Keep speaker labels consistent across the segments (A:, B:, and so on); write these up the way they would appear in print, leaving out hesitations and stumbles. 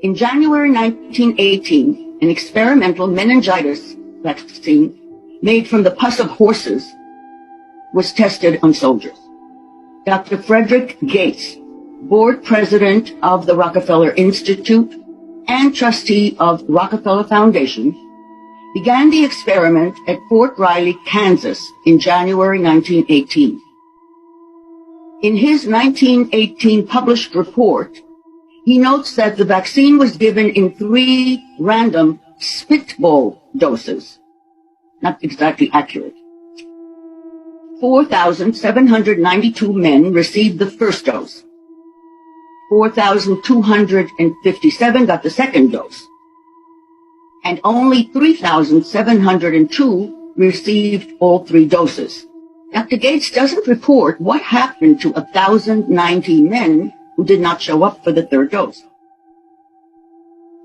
A: In January 1918, an experimental meningitis vaccine made from the pus of horses was tested on soldiers. Dr. Frederick Gates, board president of the Rockefeller Institute and trustee of Rockefeller Foundation, began the experiment at Fort Riley, Kansas in January 1918. In his 1918 published report, he notes that the vaccine was given in 3 random spitball doses. Not exactly accurate. 4,792 men received the first dose. 4,257 got the second dose. And only 3,702 received all 3 doses. Dr. Gates doesn't report what happened to 1,090 men who did not show up for the 3rd dose.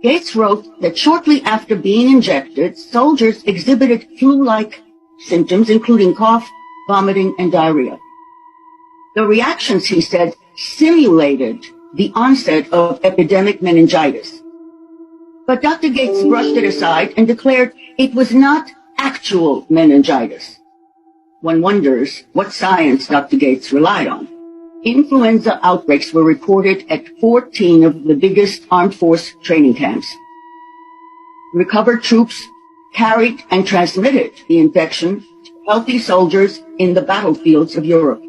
A: Gates wrote that shortly after being injected, soldiers exhibited flu-like symptoms, including cough, vomiting, and diarrhea. The reactions, he said, simulated the onset of epidemic meningitis. But Dr. Gates brushed it aside and declared it was not actual meningitis. One wonders what science Dr. Gates relied on. Influenza outbreaks were reported at 14 of the biggest armed force training camps. Recovered troops carried and transmitted the infection to healthy soldiers in the battlefields of Europe.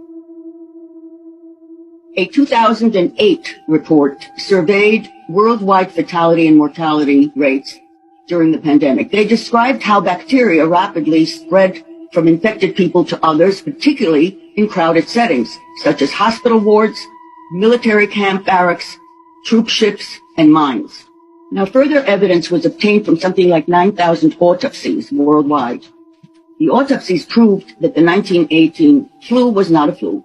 A: A 2008 report surveyed worldwide fatality and mortality rates during the pandemic. They described how bacteria rapidly spread from infected people to others, particularly in crowded settings, such as hospital wards, military camp barracks, troop ships, and mines. Now, further evidence was obtained from something like 9,000 autopsies worldwide. The autopsies proved that the 1918 flu was not a flu.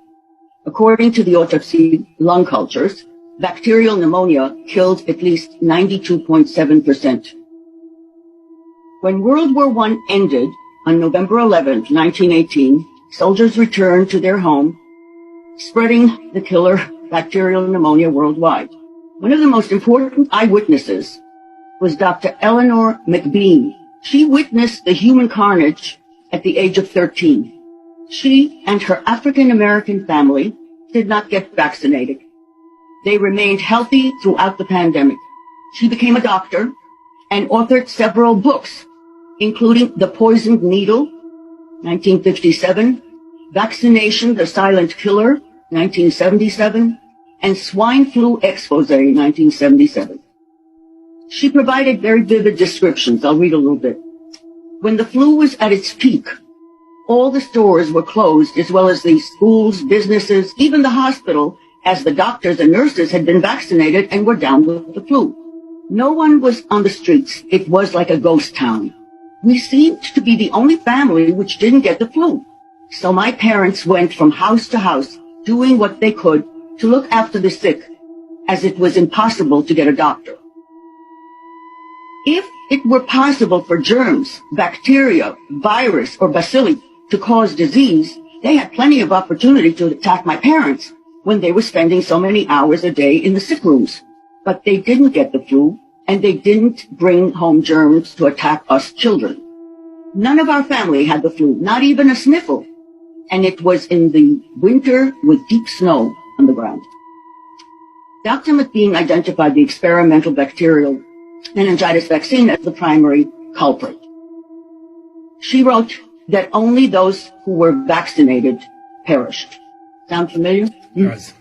A: According to the autopsy lung cultures, bacterial pneumonia killed at least 92.7%. When World War I ended on November 11, 1918, soldiers returned to their home, spreading the killer bacterial pneumonia worldwide. One of the most important eyewitnesses was Dr. Eleanor McBean. She witnessed the human carnage at the age of 13. She and her African-American family did not get vaccinated. They remained healthy throughout the pandemic. She became a doctor and authored several books, including The Poisoned Needle, 1957, Vaccination, the Silent Killer, 1977, and Swine Flu Expose, 1977. She provided very vivid descriptions. I'll read a little bit. When the flu was at its peak, all the stores were closed, as well as the schools, businesses, even the hospital, as the doctors and nurses had been vaccinated and were down with the flu. No one was on the streets. It was like a ghost town. We seemed to be the only family which didn't get the flu. So my parents went from house to house, doing what they could to look after the sick, as it was impossible to get a doctor. If it were possible for germs, bacteria, virus, or bacilli to cause disease, they had plenty of opportunity to attack my parents when they were spending so many hours a day in the sick rooms. But they didn't get the flu, and they didn't bring home germs to attack us children. None of our family had the flu, not even a sniffle. And it was in the winter with deep snow on the ground. Dr. McBean identified the experimental bacterial meningitis vaccine as the primary culprit. She wrote that only those who were vaccinated perished. Sound familiar?
B: Yes.